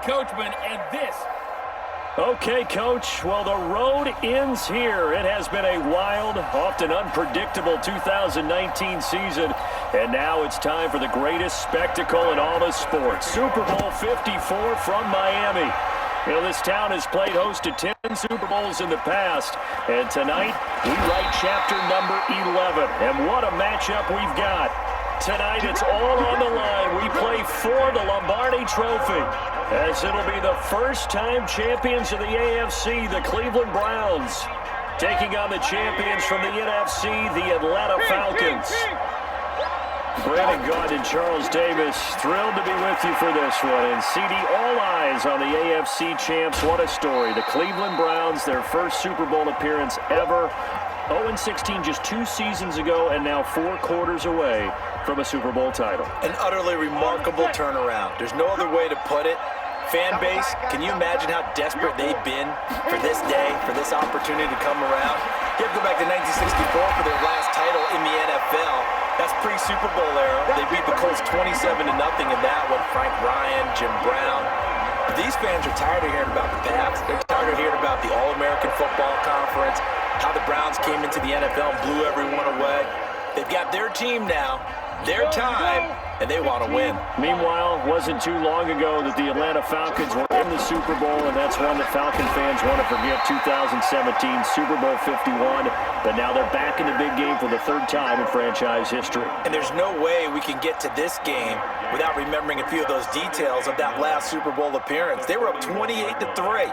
Coachman, and this. Okay, Coach. Well, the road ends here. It has been a wild, often unpredictable 2019 season, and now it's time for the greatest spectacle in all of sports. Super Bowl 54 from Miami. You know, this town has played host to 10 Super Bowls in the past, and tonight we write chapter number 11. And what a matchup we've got. Tonight it's all on the line. We play for the Lombardi Trophy, as it'll be the first-time champions of the AFC, the Cleveland Browns, taking on the champions from the NFC, the Atlanta Falcons. Brandon Gaudin and Charles Davis, thrilled to be with you for this one. And CD, all eyes on the AFC champs. What a story. The Cleveland Browns, their first Super Bowl appearance ever. 0-16 just 2 seasons ago, and now 4 quarters away from a Super Bowl title. An utterly remarkable turnaround. There's no other way to put it. Fan base, can you imagine how desperate they've been for this day, for this opportunity to come around? You have to go back to 1964 for their last title in the NFL. That's pre-Super Bowl era. They beat the Colts 27-0 in that one. Frank Ryan, Jim Brown. But these fans are tired of hearing about the Pats. They're tired of hearing about the All-American Football Conference, how the Browns came into the NFL and blew everyone away. They've got their team now, their time, and they want to win. Meanwhile, it wasn't too long ago that the Atlanta Falcons were in the Super Bowl, and that's one that Falcon fans want to forget. 2017 Super Bowl 51, but now they're back in the big game for the 3rd time in franchise history. And there's no way we can get to this game without remembering a few of those details of that last Super Bowl appearance. They were up 28-3,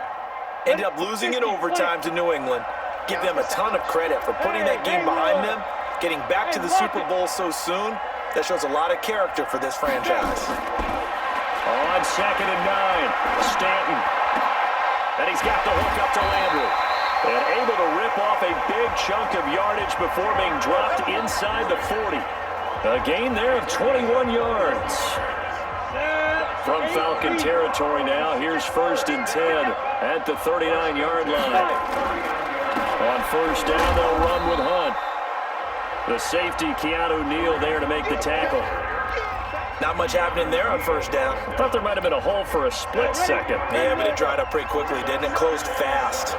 ended up losing in overtime to New England. Give them a ton of credit for putting that game behind them, getting back to the Super Bowl so soon. That shows a lot of character for this franchise. On 2nd and 9, Stanton. And he's got the hook up to Landry. And able to rip off a big chunk of yardage before being dropped inside the 40. A gain there of 21 yards. From Falcon territory now, here's 1st and 10 at the 39-yard line. On 1st down, they'll run with Hunt. The safety, Keanu Neal, there to make the tackle. Not much happening there on 1st down. I thought there might have been a hole for a split second. Yeah, but it dried up pretty quickly, didn't it? Closed fast.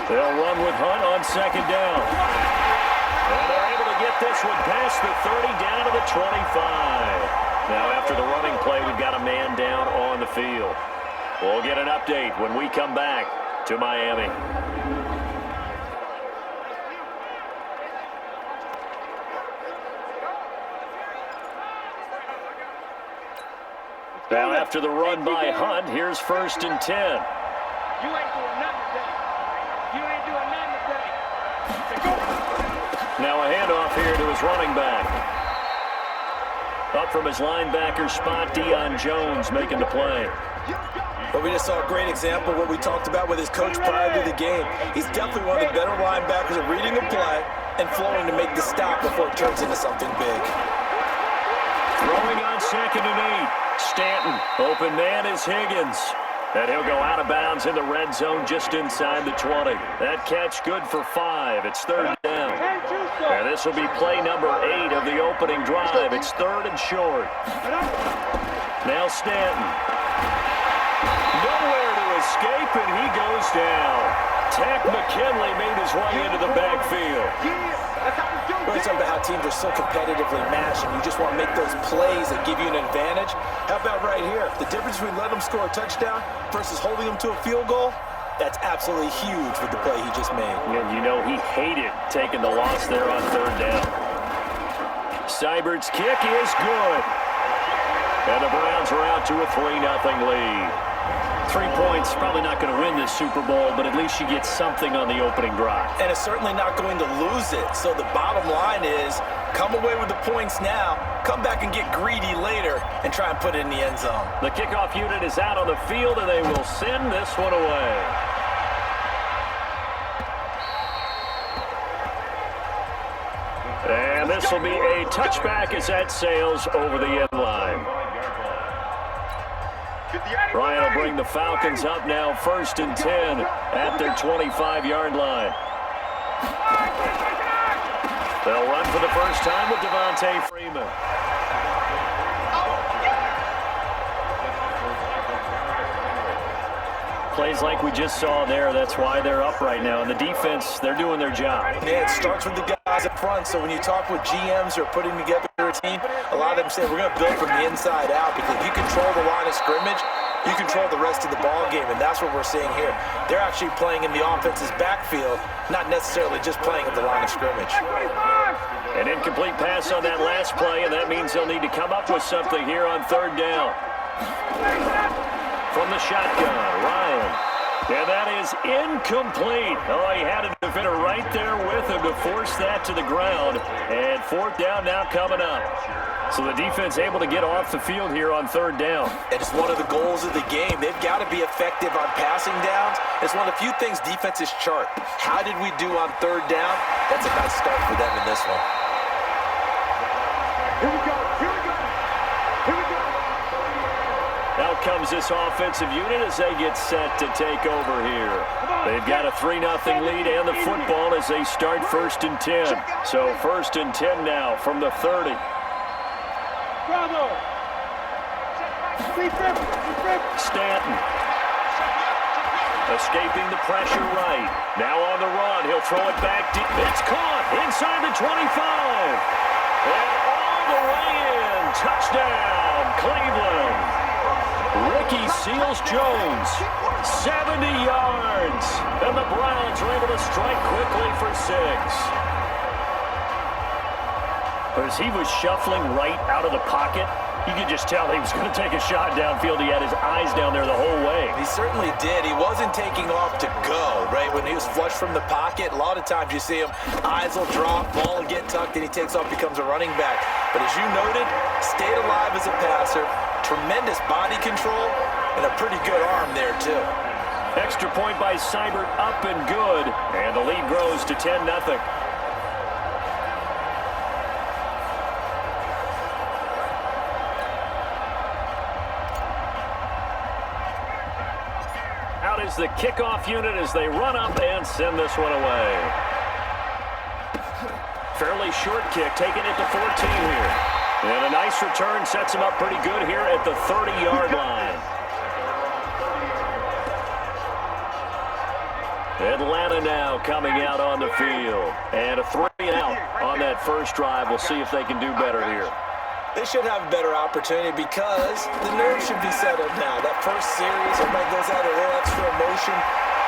They'll run with Hunt on 2nd down. And they're able to get this one past the 30 down to the 25. Now after the running play, we've got a man down on the field. We'll get an update when we come back to Miami. Now after the run by Hunt, here's 1st and 10. You ain't doing nothing today. You ain't doing nothing today. Now a handoff here to his running back. Up from his linebacker spot, Deion Jones making the play. But we just saw a great example of what we talked about with his coach prior to the game. He's definitely one of the better linebackers at reading a play and flowing to make the stop before it turns into something big. Throwing on 2nd and 8. Stanton, open man is Higgins. And he'll go out of bounds in the red zone just inside the 20. That catch good for 5. It's 3rd down. And this will be play number 8 of the opening drive. It's 3rd and short. Now Stanton. Nowhere to escape, and he goes down. Tack McKinley made his way into the backfield. We're talking about how teams are so competitively matched, and you just want to make those plays that give you an advantage. How about right here? The difference between letting them score a touchdown versus holding them to a field goal, that's absolutely huge with the play he just made. And you know he hated taking the loss there on 3rd down. Seibert's kick is good. And the Browns are out to a 3-0 lead. 3 points, probably not going to win this Super Bowl, but at least you get something on the opening drive. And it's certainly not going to lose it. So the bottom line is, come away with the points now, come back and get greedy later, and try and put it in the end zone. The kickoff unit is out on the field, and they will send this one away. And this will be a touchback as that sails over the end line. Ryan will bring the Falcons up now, 1st and 10 at their 25-yard line. They'll run for the first time with Devontae Freeman. Plays like we just saw there. That's why they're up right now. And the defense, they're doing their job. Yeah, it starts with the guys up front. So when you talk with GMs who are putting together a team, a lot of them say we're going to build from the inside out, because if you control the line of scrimmage, you control the rest of the ball game, and that's what we're seeing here. They're actually playing in the offense's backfield, not necessarily just playing at the line of scrimmage. An incomplete pass on that last play, and that means they'll need to come up with something here on third down. From the shotgun, Ryan. And that is incomplete. Oh, he had a defender right there with him to force that to the ground. And fourth down now coming up. So the defense able to get off the field here on third down. And it's one of the goals of the game. They've got to be effective on passing downs. It's one of the few things defenses chart. How did we do on third down? That's a nice start for them in this one. Here we go. Here we go. Here we go. Out comes this offensive unit as they get set to take over here. They've got a 3-0 lead and the football as they start first and 10. So first and 10 now from the 30. Bravo. Stanton. Escaping the pressure right. Now on the run. He'll throw it back deep. It's caught inside the 25. And all the way in. Touchdown, Cleveland. Ricky Seals-Jones, 70 yards. And the Browns are able to strike quickly for 6. But as he was shuffling right out of the pocket, you could just tell he was going to take a shot downfield. He had his eyes down there the whole way. He certainly did. He wasn't taking off to go, right? When he was flushed from the pocket, a lot of times you see him, eyes will drop, ball will get tucked, and he takes off, becomes a running back. But as you noted, stayed alive as a passer, tremendous body control, and a pretty good arm there, too. Extra point by Seibert, up and good. And the lead grows to 10-0. Out is the kickoff unit as they run up and send this one away. Fairly short kick, taking it to 14 here. And a nice return sets him up pretty good here at the 30-yard line. Atlanta now coming out on the field. And a 3-and-out on that first drive. We'll see if they can do better here. They should have a better opportunity because the nerves should be settled now. That first series, everybody goes out a little extra emotion.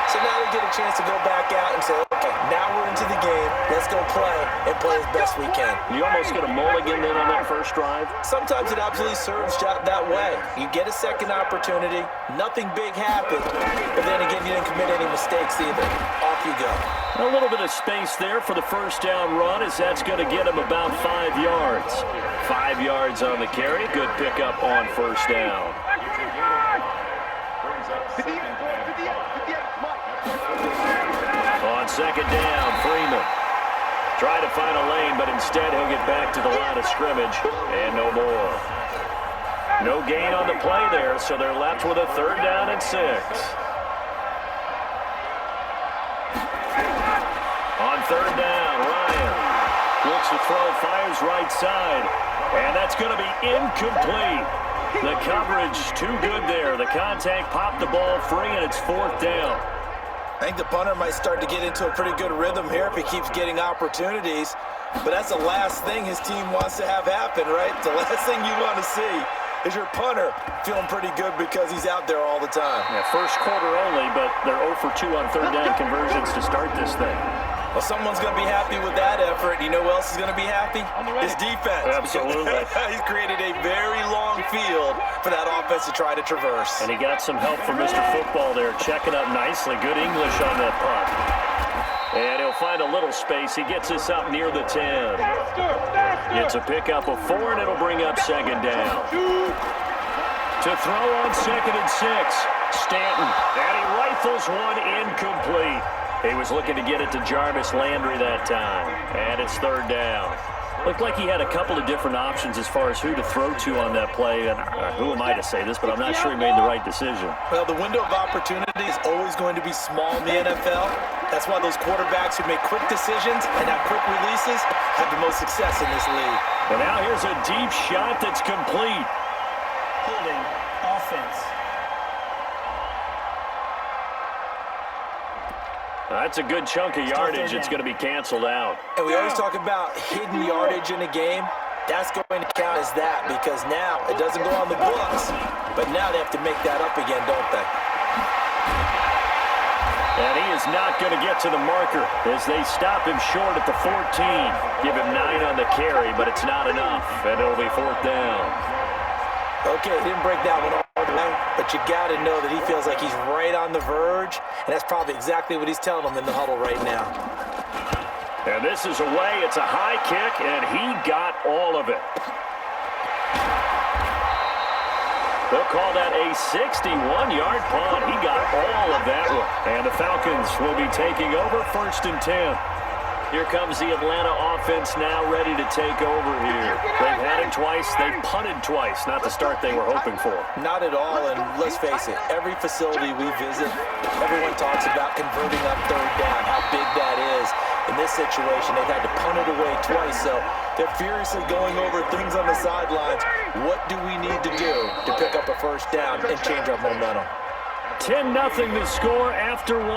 So now they get a chance to go back out and say, okay, now we're into the game. Let's go play and play as best we can. You almost get a mulligan then on that first drive. Sometimes it absolutely serves that way. You get a second opportunity. Nothing big happened. But then again, you didn't commit any mistakes either. Off you go. A little bit of space there for the first down run as that's going to get him about 5 yards. 5 yards on the carry. Good pickup on first down. On second down, Freeman. Try to find a lane, but instead he'll get back to the line of scrimmage, and no more. No gain on the play there, so they're left with a 3rd down and 6. On 3rd down, Ryan looks to throw, fires right side, and that's going to be incomplete. The coverage too good there. The contact popped the ball free, and it's 4th down. I think the punter might start to get into a pretty good rhythm here if he keeps getting opportunities. But that's the last thing his team wants to have happen, right? The last thing you want to see is your punter feeling pretty good because he's out there all the time. Yeah, first quarter only, but they're 0 for 2 on 3rd down conversions to start this thing. Well, someone's going to be happy with that effort. You know who else is going to be happy? His defense. Absolutely. He's created a very long field for that offense to try to traverse. And he got some help from Mr. Football there, checking up nicely. Good English on that punt. And he'll find a little space. He gets us up near the 10. It's a pickup of 4, and it'll bring up 2nd down. To throw on 2nd and 6, Stanton. And he rifles one incomplete. He was looking to get it to Jarvis Landry that time. And it's 3rd down. Looked like he had a couple of different options as far as who to throw to on that play. And who am I to say this, but I'm not sure he made the right decision. Well, the window of opportunity is always going to be small in the NFL. That's why those quarterbacks who make quick decisions and have quick releases have the most success in this league. And now here's a deep shot that's complete. Holding offense. That's a good chunk of yardage. It's going to be canceled out. And we always talk about hidden yardage in a game. That's going to count as that because now it doesn't go on the books, but now they have to make that up again, don't they? And he is not going to get to the marker as they stop him short at the 14. Give him 9 on the carry, but it's not enough, and it'll be 4th down. Okay, he didn't break that one all the way, but you got to know that he feels like he's right on the verge, and that's probably exactly what he's telling them in the huddle right now. And this is away. It's a high kick, and he got all of it. They'll call that a 61-yard punt. He got all of that one. And the Falcons will be taking over 1st and 10. Here comes the Atlanta offense now ready to take over here. They've had it twice. They've punted twice. Not the start they were hoping for. Not at all, and let's face it, every facility we visit, everyone talks about converting on 3rd down, how big that is. In this situation, they've had to punt it away twice, so they're furiously going over things on the sidelines. What do we need to do to pick up a 1st down and change our momentum? 10-0 the score after 1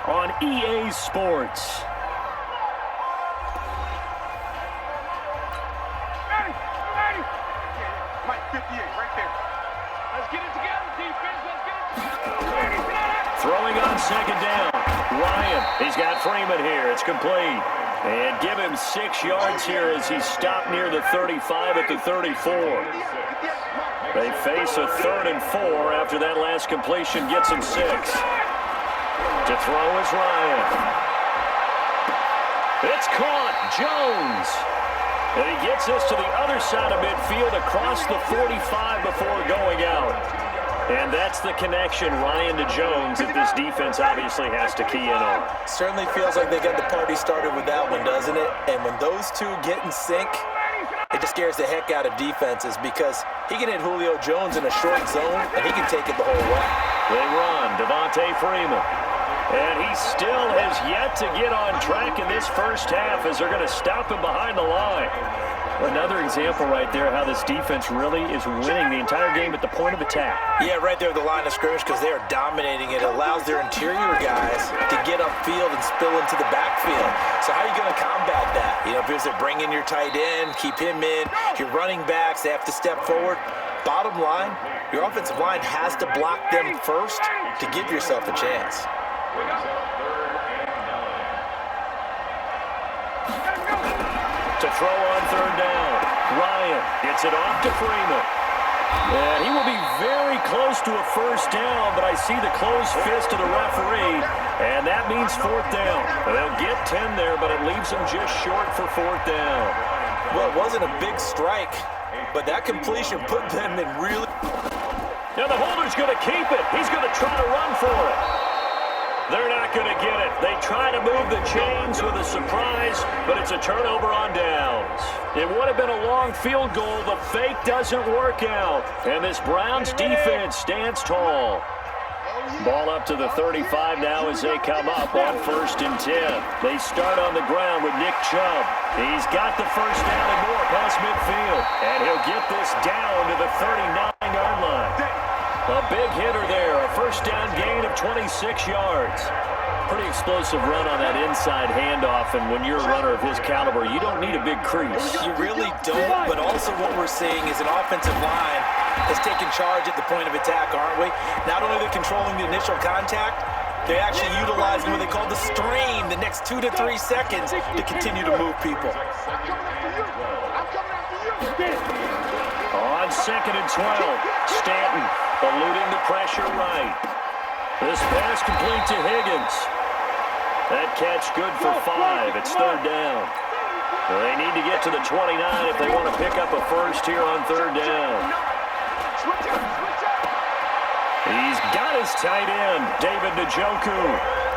on EA Sports. Mike, 58, right there. Let's get it together, defense. Let's get it. Throwing on 2nd down. Ryan, he's got Freeman here. It's complete. And give him 6 yards here as he's stopped near the 35 at the 34. They face a 3rd and 4 after that last completion gets him 6. To throw is Ryan. It's caught. Jones. And he gets us to the other side of midfield across the 45 before going out. And that's the connection, Ryan to Jones, that this defense obviously has to key in on. Certainly feels like they got the party started with that one, doesn't it? And when those two get in sync, it just scares the heck out of defenses because he can hit Julio Jones in a short zone, and he can take it the whole way. They run, Devontae Freeman. And he still has yet to get on track in this first half as they're going to stop him behind the line. Another example right there how this defense really is winning the entire game at the point of attack. Yeah, right there at the line of scrimmage because they are dominating. It allows their interior guys to get upfield and spill into the backfield. So how are you going to combat that? You know, because they bring in your tight end, keep him in. Your running backs, they have to step forward. Bottom line, your offensive line has to block them first to give yourself a chance. To throw on 3rd down. Ryan gets it off to Freeman. And he will be very close to a 1st down, but I see the closed fist of the referee, and that means 4th down. They'll get 10 there, but it leaves them just short for 4th down. Well, it wasn't a big strike, but that completion put them in really... Now the holder's going to keep it. He's going to try to run for it. They're not going to get it. They try to move the chains with a surprise, but it's a turnover on downs. It would have been a long field goal. The fake doesn't work out, and this Browns defense stands tall. Ball up to the 35 now as they come up on 1st and 10. They start on the ground with Nick Chubb. He's got the 1st down and more past midfield, and he'll get this down to the 39-yard line. A big hitter there, a 1st down gain of 26 yards. Pretty explosive run on that inside handoff, and when you're a runner of his caliber, you don't need a big crease. You really don't, but also what we're seeing is an offensive line that's taking charge at the point of attack, aren't we? Not only are they controlling the initial contact, they're actually utilizing what they call the strain, the next 2 to 3 seconds to continue to move people. On 2nd and 12, Stanton eluding the pressure right. This pass complete to Higgins. That catch good for 5. It's 3rd down. They need to get to the 29 if they want to pick up a 1st here on 3rd down. He's got his tight end, David Njoku.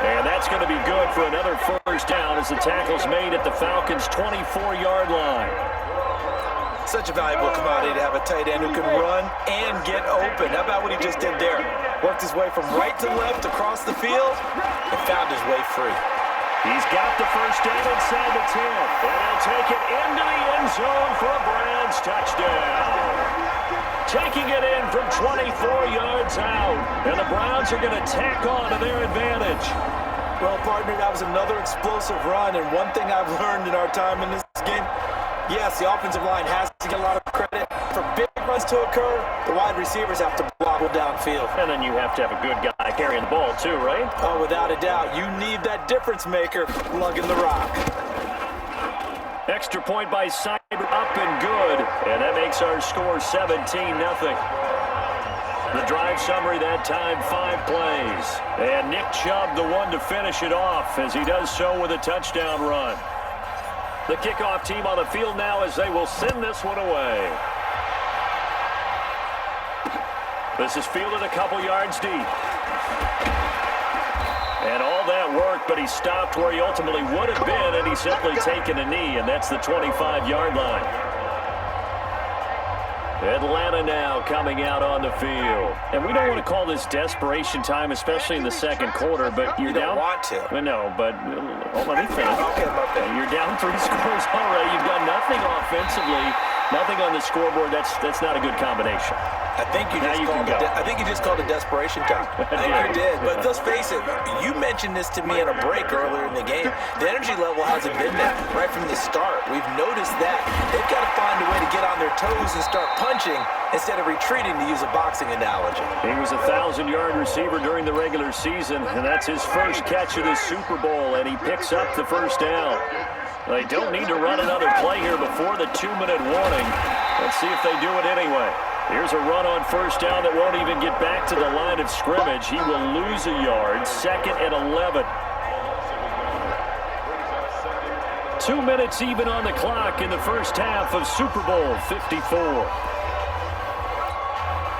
And that's going to be good for another 1st down as the tackle's made at the Falcons' 24-yard line. Such a valuable commodity to have a tight end who can run and get open. How about what he just did there? Worked his way from right to left across the field and found his way free. He's got the 1st down inside the 10. And he'll take it into the end zone for a Browns touchdown. Taking it in from 24 yards out. And the Browns are going to tack on to their advantage. Well, partner, that was another explosive run, and one thing I've learned in our time in this game, yes, the offensive line has to get a lot of credit. For big runs to occur, the wide receivers have to block downfield. And then you have to have a good guy carrying the ball too, right? Oh, without a doubt. You need that difference maker lugging the rock. Extra point by Cyber, up and good. And that makes our score 17-0. The drive summary that time, 5 plays. And Nick Chubb, the one to finish it off, as he does so with a touchdown run. The kickoff team on the field now as they will send this one away. This is fielded a couple yards deep. And all that work, but he stopped where he ultimately would have been, and he's simply taken a knee, and that's the 25-yard line. Atlanta now coming out on the field. And we don't want to call this desperation time, especially in the second quarter, but you're down. You don't want to. Well, no, but let me finish. Okay. You're down 3 scores already. You've done nothing offensively, nothing on the scoreboard. That's not a good combination. I think you just called it desperation time. I think you did. But let's face it, you mentioned this to me in a break earlier in the game. The energy level hasn't been there right from the start. We've noticed that. They've got to find a way to get on their toes and start punching instead of retreating, to use a boxing analogy. He was a 1,000-yard receiver during the regular season, and that's his first catch of the Super Bowl, and he picks up the first down. They don't need to run another play here before the 2-minute warning. Let's see if they do it anyway. Here's a run on first down that won't even get back to the line of scrimmage. He will lose a yard, 2nd and 11. 2 minutes even on the clock in the first half of Super Bowl 54.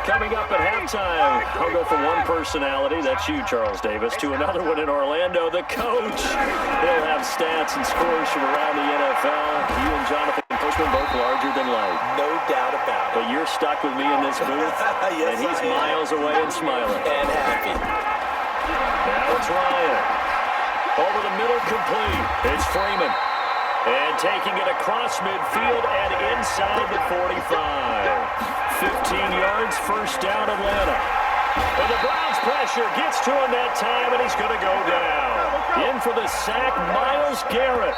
Coming up at halftime, I'll go from one personality, that's you, Charles Davis, to another one in Orlando, the coach. He'll have stats and scores from around the NFL. You and Jonathan Cushman both larger than life. No doubt about it. But you're stuck with me in this booth, yes, and he's miles away and smiling. And happy. Now it's Ryan. Over the middle, complete. It's Freeman. And taking it across midfield and inside the 45. 15 yards, first down, Atlanta. And the Browns pressure gets to him that time, and he's going to go down. In for the sack, Myles Garrett.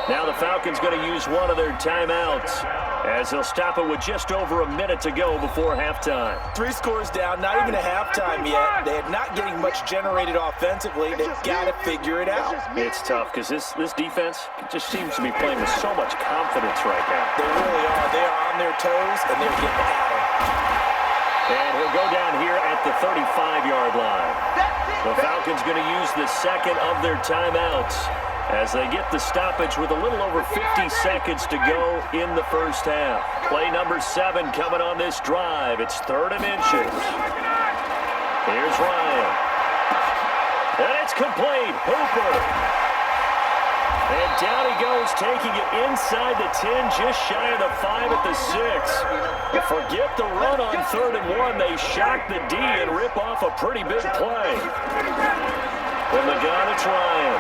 Now the Falcons going to use one of their timeouts as they'll stop it with just over a minute to go before halftime. 3 scores down, not even a halftime yet. They're not getting much generated offensively. They've got to figure it out. It's tough because this defense just seems to be playing with so much confidence right now. They really are. They are on their toes, and they're getting at them. And he'll go down here at the 35-yard line. The Falcons going to use the second of their timeouts as they get the stoppage with a little over 50 seconds to go in the first half. Play number 7 coming on this drive. It's 3rd and inches. Here's Ryan. And it's complete. Hooper. And down he goes, taking it inside the 10, just shy of the 5 at the 6. But forget the run on 3rd and 1. They shock the D and rip off a pretty big play. From the gun, it's Ryan.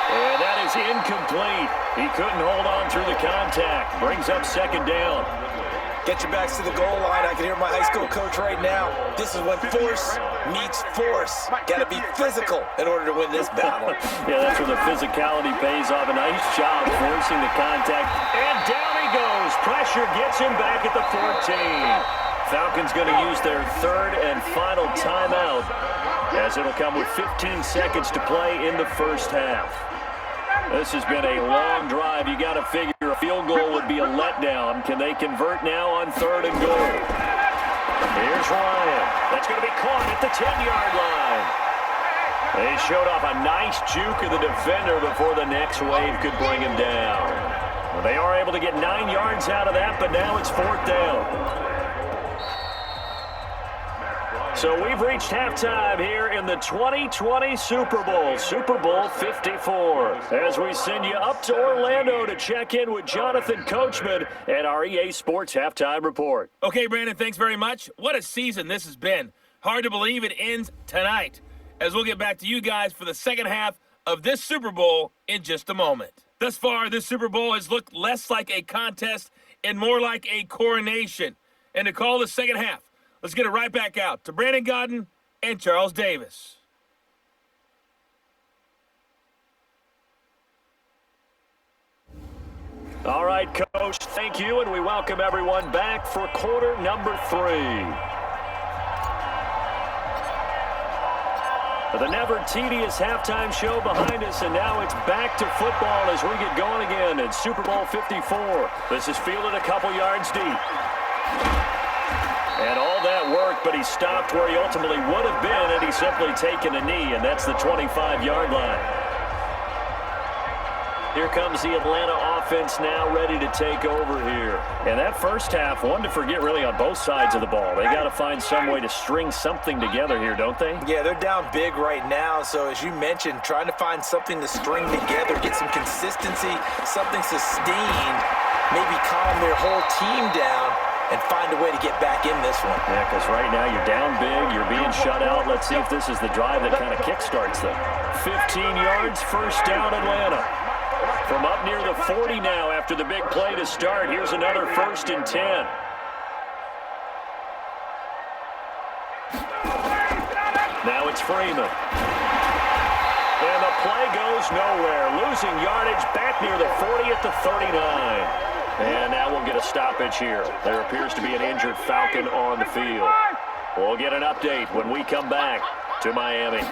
And that is incomplete. He couldn't hold on through the contact. Brings up 2nd down. Get your backs to the goal line. I can hear my high school coach right now. This is when force meets force. Got to be physical in order to win this battle. Yeah, that's where the physicality pays off. A nice job forcing the contact. And down he goes. Pressure gets him back at the 14. Falcons going to use their 3rd and final timeout as it'll come with 15 seconds to play in the first half. This has been a long drive. You got to figure a field goal would be a letdown. Can they convert now on 3rd and goal? Here's Ryan. That's going to be caught at the 10-yard line. They showed off a nice juke of the defender before the next wave could bring him down. Well, they are able to get 9 yards out of that, but now it's 4th down. So we've reached halftime here in the 2020 Super Bowl, Super Bowl 54, as we send you up to Orlando to check in with Jonathan Coachman at our EA Sports Halftime Report. Okay, Brandon, thanks very much. What a season this has been. Hard to believe it ends tonight, as we'll get back to you guys for the second half of this Super Bowl in just a moment. Thus far, this Super Bowl has looked less like a contest and more like a coronation. And to call the second half, let's get it right back out to Brandon Godden and Charles Davis. All right, Coach, thank you, and we welcome everyone back for quarter number 3. The never tedious halftime show behind us, and now it's back to football as we get going again in Super Bowl 54. This is fielded a couple yards deep. And all that work, but he stopped where he ultimately would have been had he simply taken a knee, and that's the 25-yard line. Here comes the Atlanta offense now ready to take over here. And that first half, one to forget really on both sides of the ball. They got to find some way to string something together here, don't they? Yeah, they're down big right now. So as you mentioned, trying to find something to string together, get some consistency, something sustained, maybe calm their whole team down and find a way to get back in this one. Yeah, because right now you're down big, you're being shut out. Let's see if this is the drive that kind of kickstarts them. 15 yards, first down Atlanta. From up near the 40 now after the big play to start. Here's another 1st and 10. Now it's Freeman. And the play goes nowhere. Losing yardage back near the 40 at the 39. And now we'll get a stoppage here. There appears to be an injured Falcon on the field. We'll get an update when we come back to Miami.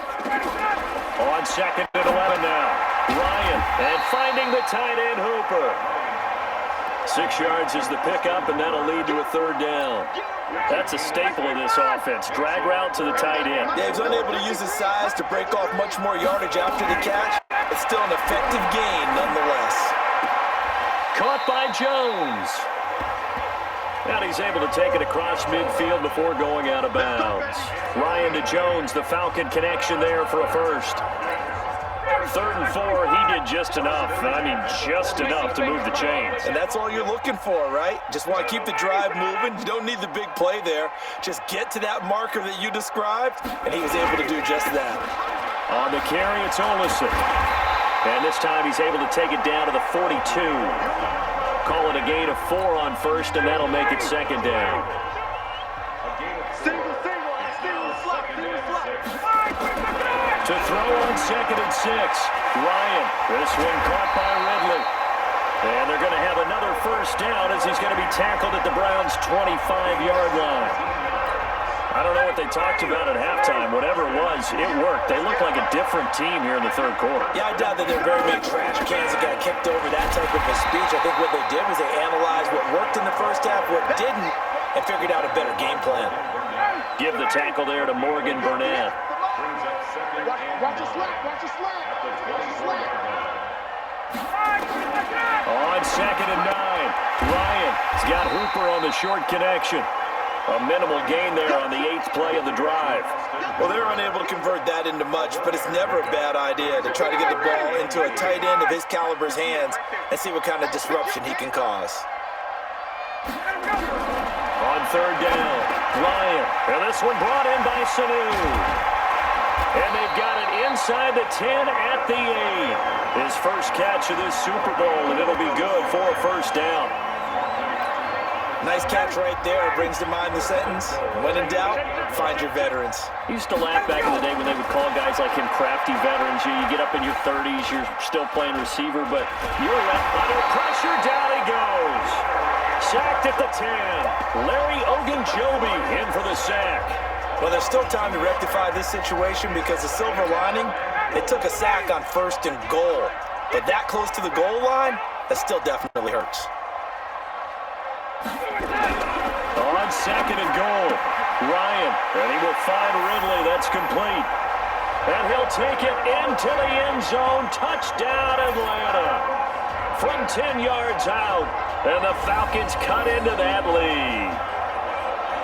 On 2nd and 11 now. Ryan, and finding the tight end Hooper. 6 yards is the pickup, and that'll lead to a 3rd down. That's a staple of this offense. Drag route to the tight end. Yeah, he's unable to use his size to break off much more yardage after the catch. It's still an effective gain nonetheless. Caught by Jones. And he's able to take it across midfield before going out of bounds. Ryan to Jones, the Falcon connection there for a first. 3rd and 4, he did just enough, and I mean just enough to move the chains. And that's all you're looking for, right? Just want to keep the drive moving. You don't need the big play there. Just get to that marker that you described, and he was able to do just that. On the carry, it's Olsen. And this time he's able to take it down to the 42. Call it a gain of 4 on first, and that'll make it 2nd down. To throw on 2nd and 6. Ryan, this one caught by Ridley. And they're going to have another first down as he's going to be tackled at the Browns' 25-yard line. I don't know what they talked about at halftime. Whatever it was, it worked. They look like a different team here in the 3rd quarter. Yeah, I doubt that there are very many trash cans that got kicked over that type of a speech. I think what they did was they analyzed what worked in the first half, what didn't, and figured out a better game plan. Give the tackle there to Morgan Burnett. Watch your slap, watch your slap. Watch your slap. On 2nd and 9, Ryan's got Hooper on the short connection. A minimal gain there on the 8th play of the drive. Well, they're unable to convert that into much, but it's never a bad idea to try to get the ball into a tight end of his caliber's hands and see what kind of disruption he can cause. On 3rd down, Ryan. And this one brought in by Sanu. And they've got it inside the 10 at the 8. His first catch of this Super Bowl, and it'll be good for a first down. Nice catch right there. Brings to mind the sentence, when in doubt, find your veterans. I used to laugh back in the day when they would call guys like him crafty veterans. You get up in your 30s, you're still playing receiver, but you're under pressure, down he goes. Sacked at the 10. Larry Ogunjobi in for the sack. Well, there's still time to rectify this situation because the silver lining, it took a sack on 1st and goal. But that close to the goal line, that still definitely hurts. On 2nd and goal, Ryan, and he will find Ridley. That's complete. And he'll take it into the end zone. Touchdown, Atlanta. From 10 yards out, and the Falcons cut into that lead.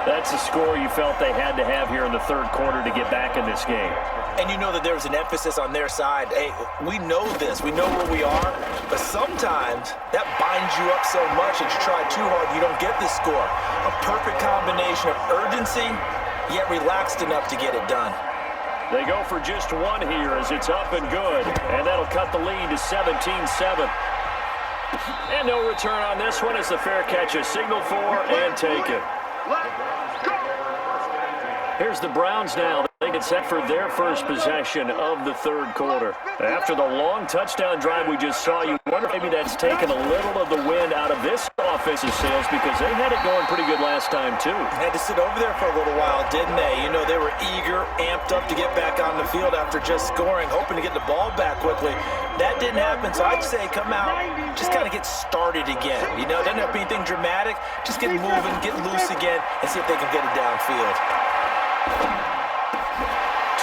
That's the score you felt they had to have here in the 3rd quarter to get back in this game. And you know that there was an emphasis on their side. Hey, we know this. We know where we are. But sometimes that binds you up so much that you try too hard, you don't get this score. A perfect combination of urgency, yet relaxed enough to get it done. They go for just one here as it's up and good. And that'll cut the lead to 17-7. And no return on this one as the fair catch is signaled for and taken. Here's the Browns now. They get set for their first possession of the third quarter. After the long touchdown drive we just saw, you wonder if maybe that's taken a little of the wind out of this offensive sails because they had it going pretty good last time too. Had to sit over there for a little while, didn't they? You know, they were eager, amped up to get back on the field after just scoring, hoping to get the ball back quickly. That didn't happen, so I'd say come out, just kind of get started again. You know, it doesn't have to be anything dramatic. Just get moving, get loose again, and see if they can get it downfield.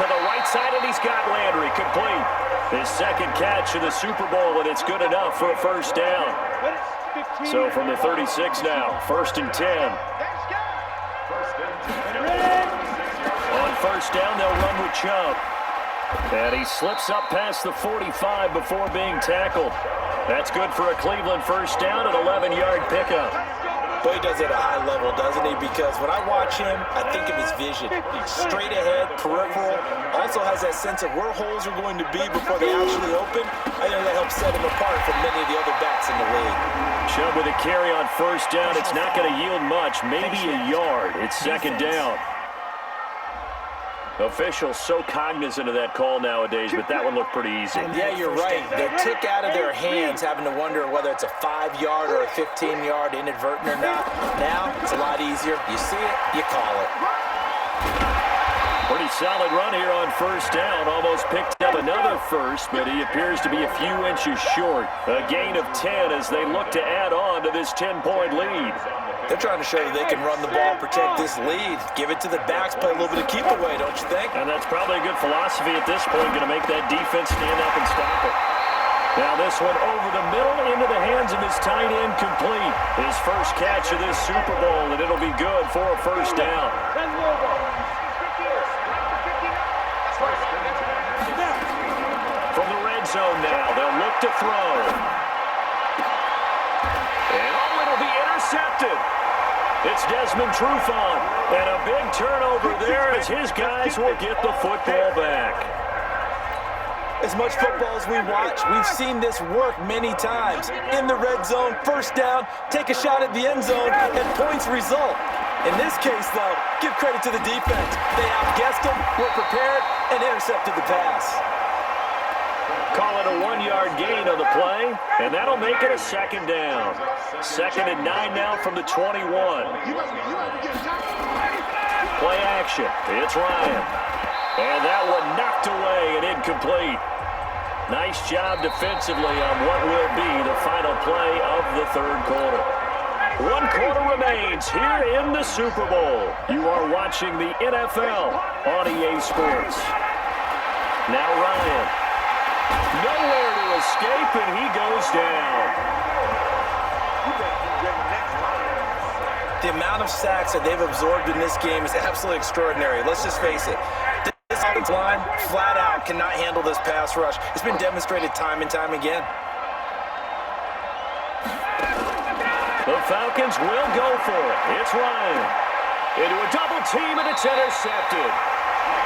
To the right side, and he's got Landry complete. His second catch of the Super Bowl, and it's good enough for a first down. So from the 36 now, 1st and 10. On first down, they'll run with Chubb. And he slips up past the 45 before being tackled. That's good for a Cleveland first down, an 11-yard pickup. Boy, he does it at a high level, doesn't he? Because when I watch him, I think of his vision. Straight ahead, peripheral, also has that sense of where holes are going to be before they actually open. I think that helps set him apart from many of the other backs in the league. Chubb with a carry on first down. It's not going to yield much, maybe a yard. It's second down. Officials so cognizant of that call nowadays, but that one looked pretty easy. Yeah, you're right. They took out of their hands having to wonder whether it's a 5-yard or a 15-yard inadvertent or not. Now, it's a lot easier. You see it, you call it. Pretty solid run here on first down. Almost picked up another first, but he appears to be a few inches short. A gain of 10 as they look to add on to this 10-point lead. They're trying to show that they can run the ball, protect this lead, give it to the backs, play a little bit of keep away, don't you think? And that's probably a good philosophy at this point, going to make that defense stand up and stop it. Now this one over the middle into the hands of his tight end complete. His first catch of this Super Bowl, and it'll be good for a first down. From the red zone now, they'll look to throw. And it'll be intercepted. It's Desmond Trufant, and a big turnover there as his guys will get the football back. As much football as we watch, we've seen this work many times. In the red zone, first down, take a shot at the end zone, and points result. In this case, though, give credit to the defense. They outguessed them, were prepared, and intercepted the pass. Call it a 1-yard gain on the play, and that'll make it a second down. 2nd and 9 now from the 21. Play action. It's Ryan. And that one knocked away and incomplete. Nice job defensively on what will be the final play of the third quarter. 1 quarter remains here in the Super Bowl. You are watching the NFL on EA Sports. Now Ryan. Nowhere to escape, and he goes down. The amount of sacks that they've absorbed in this game is absolutely extraordinary. Let's just face it. This offensive line, flat out, cannot handle this pass rush. It's been demonstrated time and time again. The Falcons will go for it. It's Ryan. Into a double team, and it's intercepted.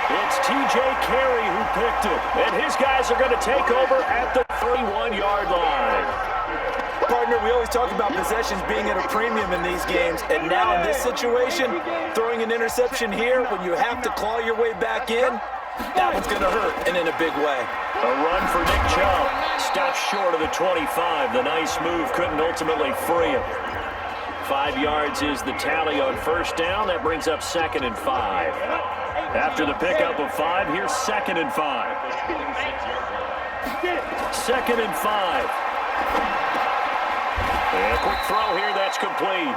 It's T.J. Carey who picked it, and his guys are going to take over at the 31-yard line. Partner, we always talk about possessions being at a premium in these games, and now in this situation, throwing an interception here when you have to claw your way back in, that one's going to hurt, and in a big way. A run for Nick Chubb. Stopped short of the 25. The nice move couldn't ultimately free him. 5 yards is the tally on first down. That brings up 2nd and 5. After the pickup of 5, here's 2nd and 5. 2nd and 5. And a quick throw here, that's complete.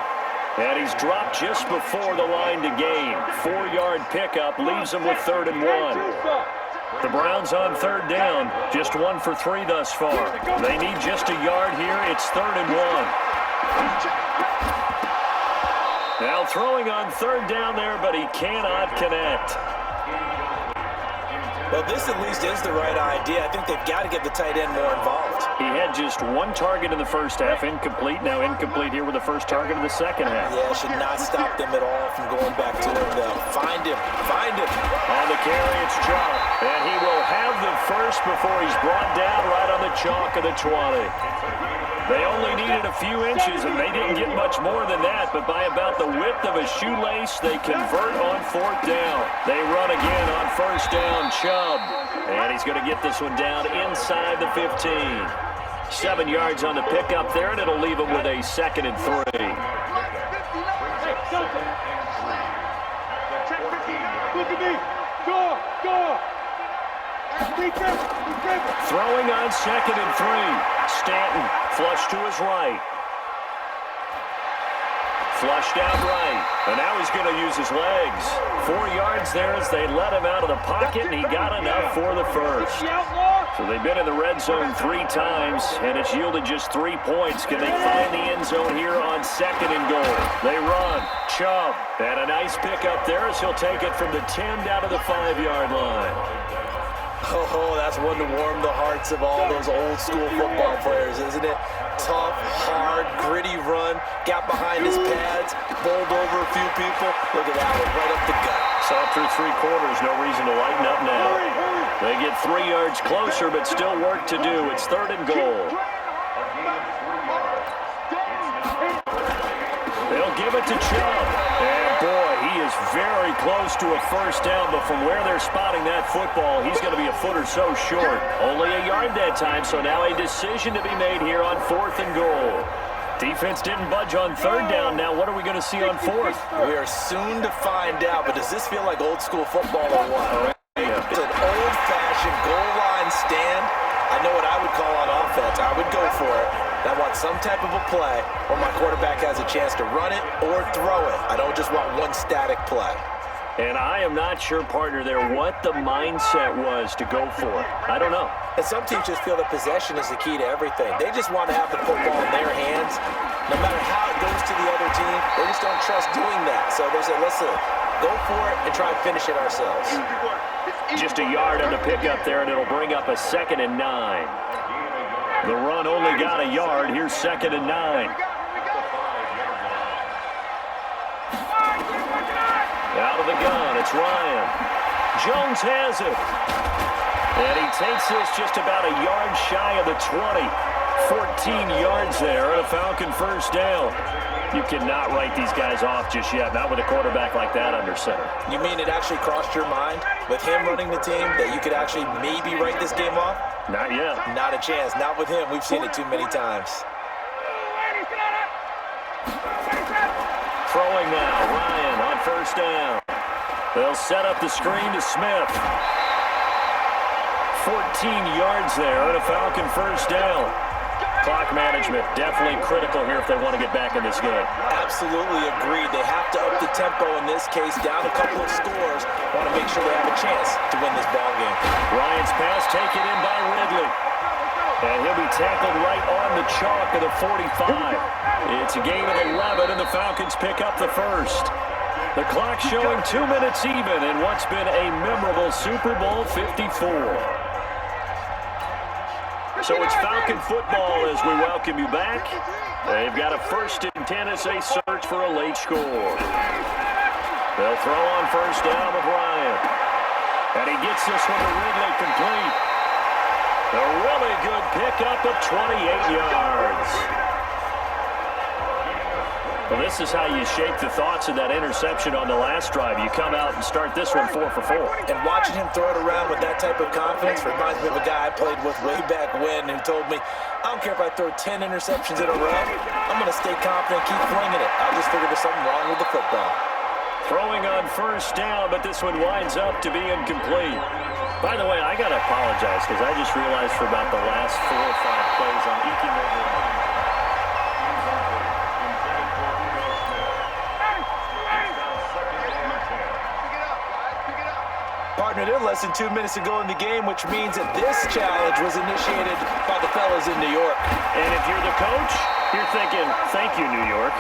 And he's dropped just before the line to gain. 4-yard pickup leaves him with 3rd and 1. The Browns on 3rd down, just 1 for 3 thus far. They need just a yard here. It's 3rd and 1. Now throwing on 3rd down there, but he cannot connect. Well, this at least is the right idea. I think they've got to get the tight end more involved. He had just 1 target in the first half, incomplete. Now incomplete here with the first target of the second half. Yeah, should not stop them at all from going back to him, though. Find him. Find him. On the carry, it's Chubb. And he will have the first before he's brought down right on the chalk of the 20. They only needed a few inches, and they didn't get much more than that, but by about the width of a shoelace, they convert on 4th down. They run again on 1st down, Chubb. And he's going to get this one down inside the 15. 7 yards on the pickup there, and it'll leave him with a 2nd and 3. Look at me. Go. Throwing on 2nd and 3. Stanton, flush to his right. Flushed out right. And now he's going to use his legs. 4 yards there as they let him out of the pocket, and he got enough for the first. So they've been in the red zone 3 times, and it's yielded just 3 points. Can they find the end zone here on 2nd and goal? They run. Chubb. And a nice pickup there as he'll take it from the 10 down to the 5-yard line. Oh, that's one to warm the hearts of all those old school football players, isn't it? Tough, hard, gritty run, got behind his pads, bowled over a few people. Look at that one, right up the gut. Saw through 3 quarters, no reason to lighten up now. They get 3 yards closer, but still work to do. It's 3rd and goal. They'll give it to Chubb. And boy, he is very close to a 1st down, but from where they're spotting that football, he's going to be a foot or so short. Only a yard that time, so now a decision to be made here on 4th and goal. Defense didn't budge on 3rd down. Now what are we going to see on 4th? We are soon to find out, but does this feel like old school football or what? It's an old-fashioned goal line stand. I know what I would call on offense. I would go for it. I want some type of a play where my quarterback has a chance to run it or throw it. I don't just want one static play. And I am not sure, partner, there what the mindset was to go for it. I don't know. And some teams just feel that possession is the key to everything. They just want to have the football in their hands. No matter how it goes to the other team, they just don't trust doing that. So they say, listen, go for it and try and finish it ourselves. Just a yard on the pickup there, and it'll bring up a 2nd and 9. The run only got a yard. Here's 2nd and 9. Out of the gun, it's Ryan. Jones has it. And he takes this just about a yard shy of the 20. 14 yards there and a Falcon 1st down. You cannot write these guys off just yet, not with a quarterback like that under center. You mean it actually crossed your mind with him running the team that you could actually maybe write this game off? Not yet. Not a chance. Not with him. We've seen it too many times. Throwing now, Ryan on 1st down. They'll set up the screen to Smith. 14 yards there and a Falcon 1st down. Clock management definitely critical here if they want to get back in this game. Absolutely agreed. They have to up the tempo in this case, down a couple of scores. Want to make sure they have a chance to win this ball game. Ryan's pass taken in by Ridley. And he'll be tackled right on the chalk of the 45. It's a gain of 11, and the Falcons pick up the 1st. The clock showing 2 minutes even in what's been a memorable Super Bowl 54. So it's Falcon football as we welcome you back. They've got a 1st and 10 as they search for a late score. They'll throw on 1st down with Ryan. And he gets this one to Ridley complete. A really good pickup of 28 yards. Well, this is how you shake the thoughts of that interception on the last drive. You come out and start this one 4 for 4. And watching him throw it around with that type of confidence reminds me of a guy I played with way back when who told me, I don't care if I throw 10 interceptions in a row, I'm going to stay confident, keep flinging it. I just figured there's something wrong with the football. Throwing on 1st down, but this one winds up to be incomplete. By the way, I got to apologize because I just realized for about the last 4 or 5 plays I'm eking over. Partner, they're less than 2 minutes to go in the game, which means that this challenge was initiated by the fellas in New York. And if you're the coach, you're thinking, thank you, New York.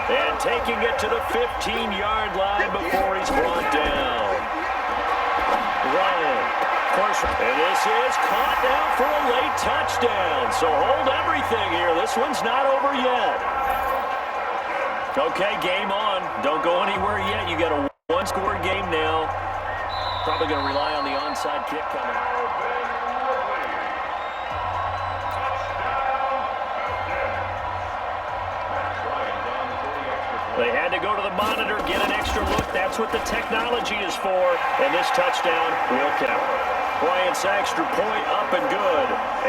And taking it to the 15-yard line before he's brought down. Ryan, of course, and this is caught now for a late touchdown. So hold everything here. This one's not over yet. Okay, game on. Don't go anywhere yet. You got a one-score game now. Probably going to rely on the onside kick coming. They had to go to the monitor, get an extra look. That's what the technology is for. And this touchdown will count. Bryant's extra point up and good.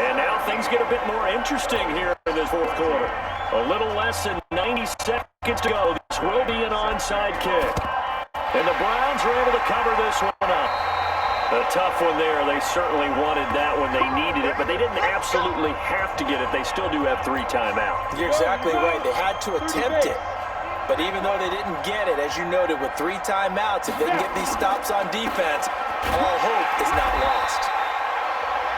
And now things get a bit more interesting here in this fourth quarter. A little less than 90 seconds to go. This will be an onside kick. And the Browns are able to cover this one up. A tough one there. They certainly wanted that when they needed it, but they didn't absolutely have to get it. They still do have 3 timeouts. You're exactly right. They had to attempt it. But even though they didn't get it, as you noted, with 3 timeouts, if they can get these stops on defense, all hope is not lost.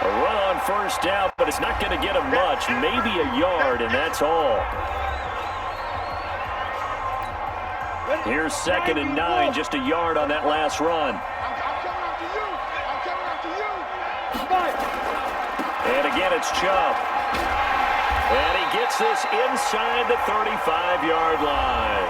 A run on first down, but it's not going to get them much. Maybe a yard, and that's all. Here's 2nd and 9, just a yard on that last run. And again, it's Chubb. And he gets this inside the 35-yard line.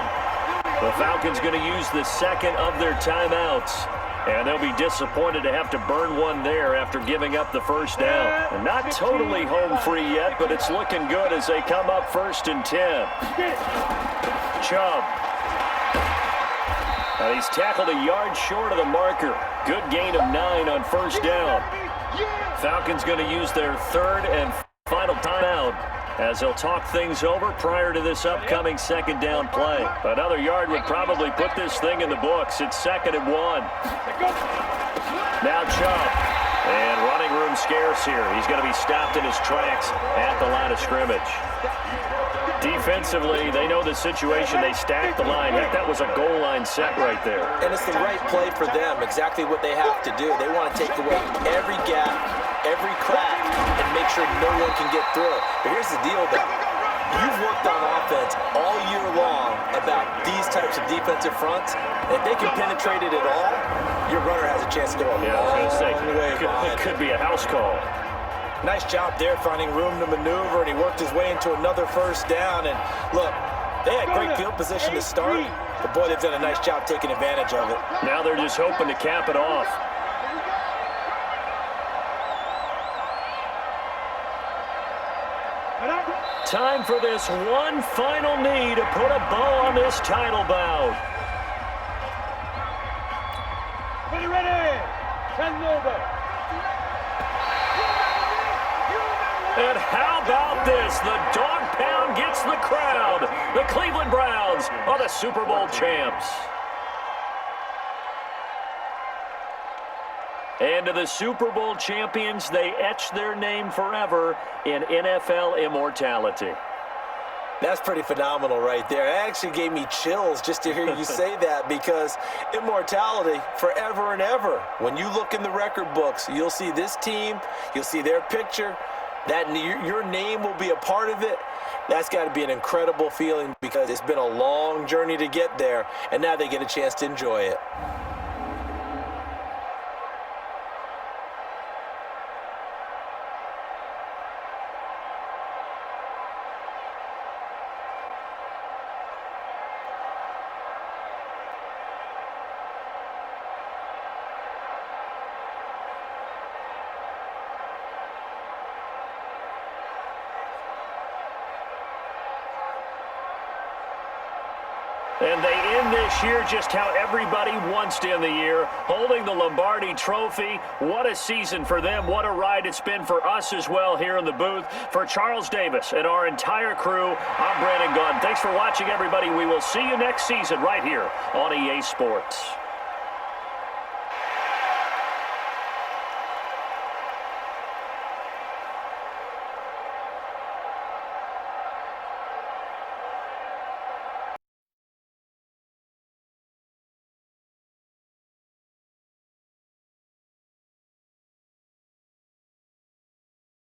The Falcons going to use the 2nd of their timeouts. And they'll be disappointed to have to burn one there after giving up the first down. And not totally home free yet, but it's looking good as they come up 1st and 10. Chubb. And he's tackled a yard short of the marker. Good gain of 9 on first down. Falcons going to use their 3rd and final timeout as they'll talk things over prior to this upcoming 2nd down play. Another yard would probably put this thing in the books. It's 2nd and 1. Now Chubb. And running room scarce here. He's going to be stopped in his tracks at the line of scrimmage. Defensively, they know the situation. They stack the line. Heck, that was a goal line set right there. And it's the right play for them, exactly what they have to do. They want to take away every gap, every crack, and make sure no one can get through it. But here's the deal, though. You've worked on offense all year long about these types of defensive fronts. If they can penetrate it at all, your runner has a chance to go a long way. It could be a house call. Nice job there finding room to maneuver, and he worked his way into another first down. And look, they had great field position to start, but boy, they've done a nice job taking advantage of it. Now they're just hoping to cap it off. Time for this one final knee to put a bow on this title bout. Ready. Send over. And how about this? The dog pound gets the crowd. The Cleveland Browns are the Super Bowl champs. And to the Super Bowl champions, they etch their name forever in NFL immortality. That's pretty phenomenal right there. It actually gave me chills just to hear you say that, because immortality forever and ever. When you look in the record books, you'll see this team, you'll see their picture, that your name will be a part of it. That's got to be an incredible feeling, because it's been a long journey to get there, and now they get a chance to enjoy it. And they end this year just how everybody wants to end the year, holding the Lombardi Trophy. What a season for them. What a ride it's been for us as well here in the booth. For Charles Davis and our entire crew, I'm Brandon Gunn. Thanks for watching, everybody. We will see you next season right here on EA Sports.